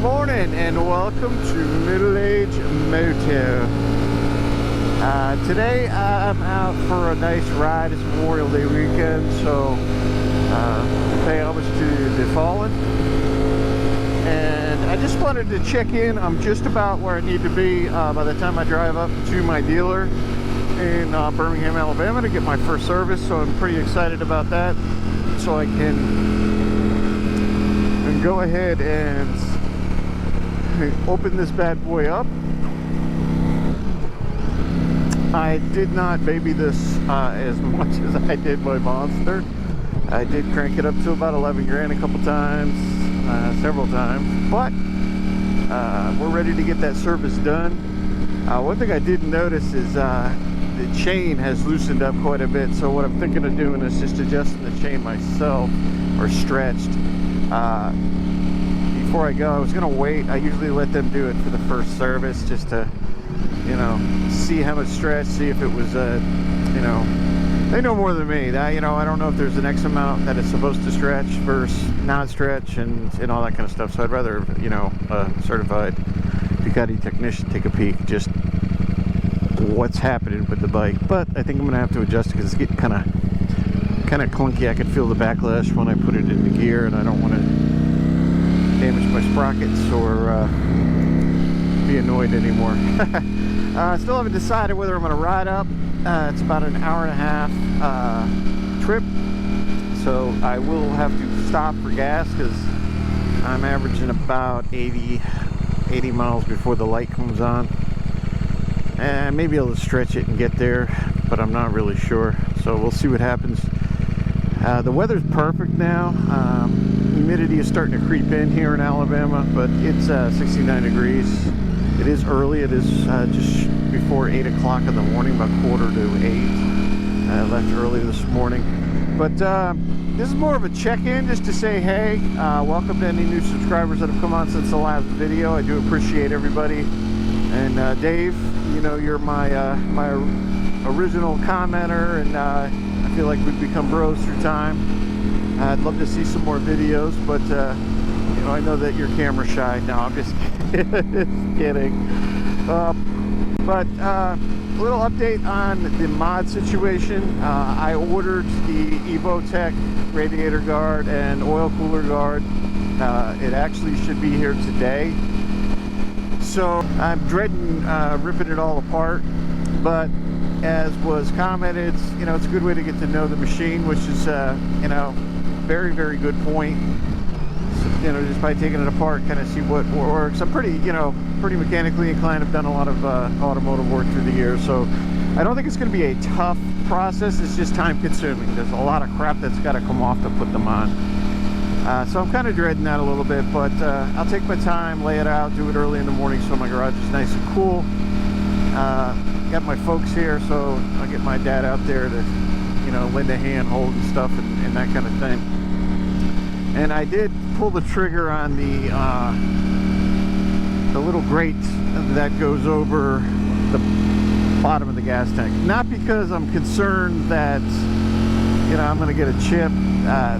morning and welcome to Middle Age Moto. Today I'm out for a nice ride. It's Memorial Day weekend, so pay homage to the fallen. And I just wanted to check in. I'm just about where I need to be by the time I drive up to my dealer in Birmingham, Alabama to get my first service, so I'm pretty excited about that. So I can go ahead and open this bad boy up. I did not baby this as much as I did my Monster. I did crank it up to about 11 grand a couple times, several times, but we're ready to get that service done. One thing I did notice is the chain has loosened up quite a bit, so what I'm thinking of doing is just adjusting the chain myself, or stretched. Before I go, I was gonna wait. I usually let them do it for the first service, just to, you know, see how much stretch, see if it was, you know, they know more than me. You know, I don't know if there's an X amount that it's supposed to stretch versus non-stretch and all that kind of stuff. So I'd rather, you know, a certified Ducati technician take a peek, just what's happening with the bike. But I think I'm gonna have to adjust it because it's getting kind of clunky. I can feel the backlash when I put it into gear, and I don't want to damage my sprockets or be annoyed anymore. Still haven't decided whether I'm going to ride up. It's about an hour and a half trip, so I will have to stop for gas because I'm averaging about 80 miles before the light comes on, and maybe I'll stretch it and get there, but I'm not really sure, so we'll see what happens. The weather's perfect now. Humidity is starting to creep in here in Alabama, but it's 69 degrees. It is early. It is just before 8 o'clock in the morning, about 7:45. I left early this morning. But this is more of a check-in, just to say, hey, welcome to any new subscribers that have come on since the last video. I do appreciate everybody. And Dave, you know, you're my original commenter, and I feel like we've become bros through time. I'd love to see some more videos, but you know, I know that you're camera shy. No, I'm just kidding. But a little update on the mod situation. I ordered the EvoTech radiator guard and oil cooler guard. It actually should be here today. So I'm dreading ripping it all apart, but as was commented, you know, it's a good way to get to know the machine, which is, you know, very, very good point. So, you know, just by taking it apart, kind of see what works. I'm pretty, you know, pretty mechanically inclined. I've done a lot of automotive work through the years, so I don't think it's going to be a tough process. It's just time consuming. There's a lot of crap that's got to come off to put them on. So I'm kind of dreading that a little bit, but I'll take my time, lay it out, do it early in the morning so my garage is nice and cool. Got my folks here, so I'll get my dad out there to, you know, lend a hand, hold and stuff, and that kind of thing. And I did pull the trigger on the little grate that goes over the bottom of the gas tank. Not because I'm concerned that, you know, I'm going to get a chip.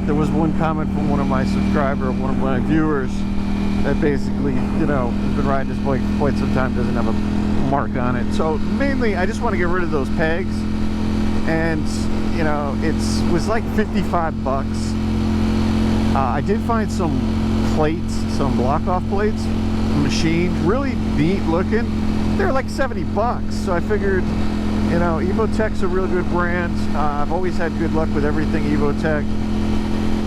There was one comment from one of my subscribers, one of my viewers, that basically, you know, has been riding this bike for quite some time, doesn't have a mark on it. So mainly I just want to get rid of those pegs, and you know, it was like 55 bucks. I did find some plates, some block off plates, machined, really neat looking. They're like 70 bucks, so I figured, you know, EvoTech's a real good brand. I've always had good luck with everything EvoTech.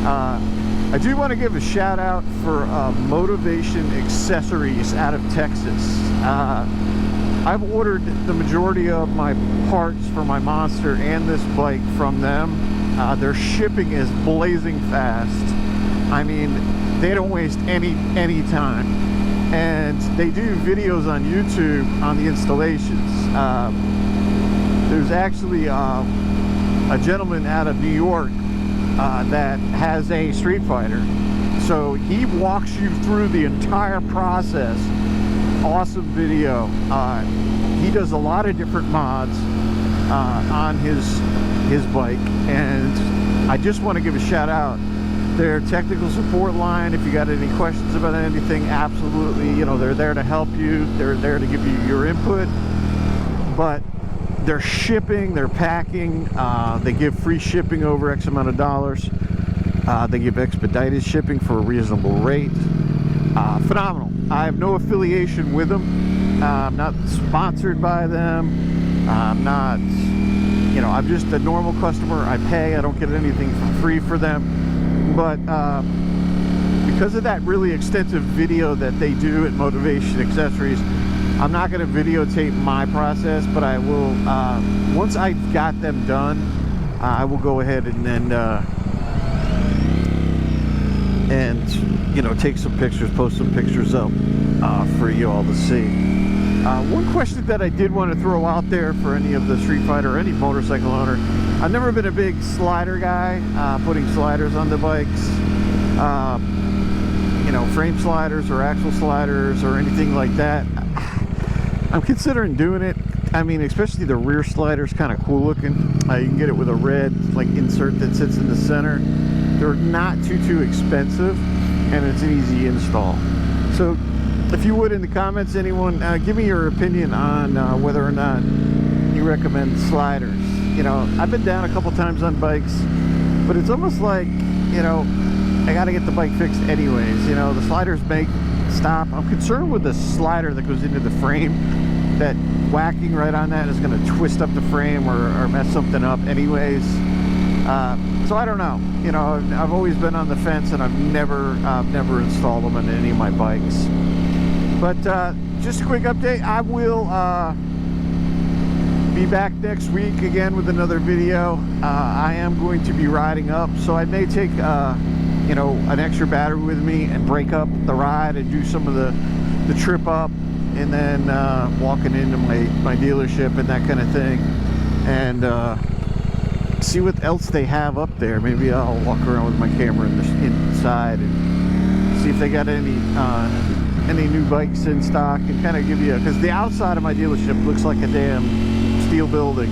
I do want to give a shout out for Motivation Accessories out of Texas. I've ordered the majority of my parts for my Monster and this bike from them. Their shipping is blazing fast. I mean, they don't waste any time. And they do videos on YouTube on the installations. There's actually a gentleman out of New York that has a Streetfighter. So he walks you through the entire process. Awesome video. He does a lot of different mods on his bike, and I just want to give a shout out their technical support line. If you got any questions about anything, absolutely, you know, they're there to help you. They're there to give you your input. But their shipping, their packing, they give free shipping over X amount of dollars. They give expedited shipping for a reasonable rate. Phenomenal. I have no affiliation with them. I'm not sponsored by them. I'm not, you know, I'm just a normal customer. I pay. I don't get anything for free for them. But because of that really extensive video that they do at Motivation Accessories, I'm not going to videotape my process, but I will, once I've got them done, I will go ahead and you know, take some pictures, post some pictures up for you all to see. One question that I did want to throw out there for any of the Street Fighter or any motorcycle owner: I've never been a big slider guy, putting sliders on the bikes, you know, frame sliders or axle sliders or anything like that. I'm considering doing it. I mean, especially the rear slider's kind of cool looking. You can get it with a red like insert that sits in the center. They're not too expensive, and it's an easy install. So if you would, in the comments, anyone, give me your opinion on whether or not you recommend sliders. You know, I've been down a couple times on bikes, but it's almost like, you know, I got to get the bike fixed anyways. You know, the sliders make stop. I'm concerned with the slider that goes into the frame. That whacking right on that is going to twist up the frame or mess something up anyways. So I don't know. You know, I've always been on the fence, and I've never installed them on any of my bikes. But just a quick update. I will be back next week again with another video. I am going to be riding up, so I may take you know, an extra battery with me and break up the ride and do some of the trip up, and then walking into my dealership and that kind of thing, and see what else they have up there. Maybe I'll walk around with my camera inside and see if they got any new bikes in stock, and kind of give you, because the outside of my dealership looks like a damn steel building.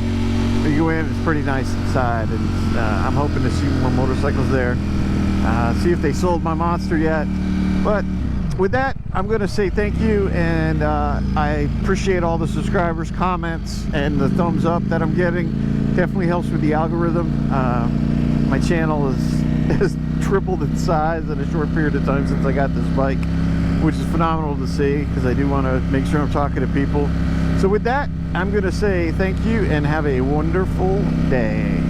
But you go in, it's pretty nice inside, and I'm hoping to see more motorcycles there. See if they sold my Monster yet. But with that, I'm going to say thank you, and I appreciate all the subscribers, comments, and the thumbs up that I'm getting. Definitely helps with the algorithm. My channel has tripled in size in a short period of time since I got this bike, which is phenomenal to see, because I do want to make sure I'm talking to people. So with that, I'm going to say thank you and have a wonderful day.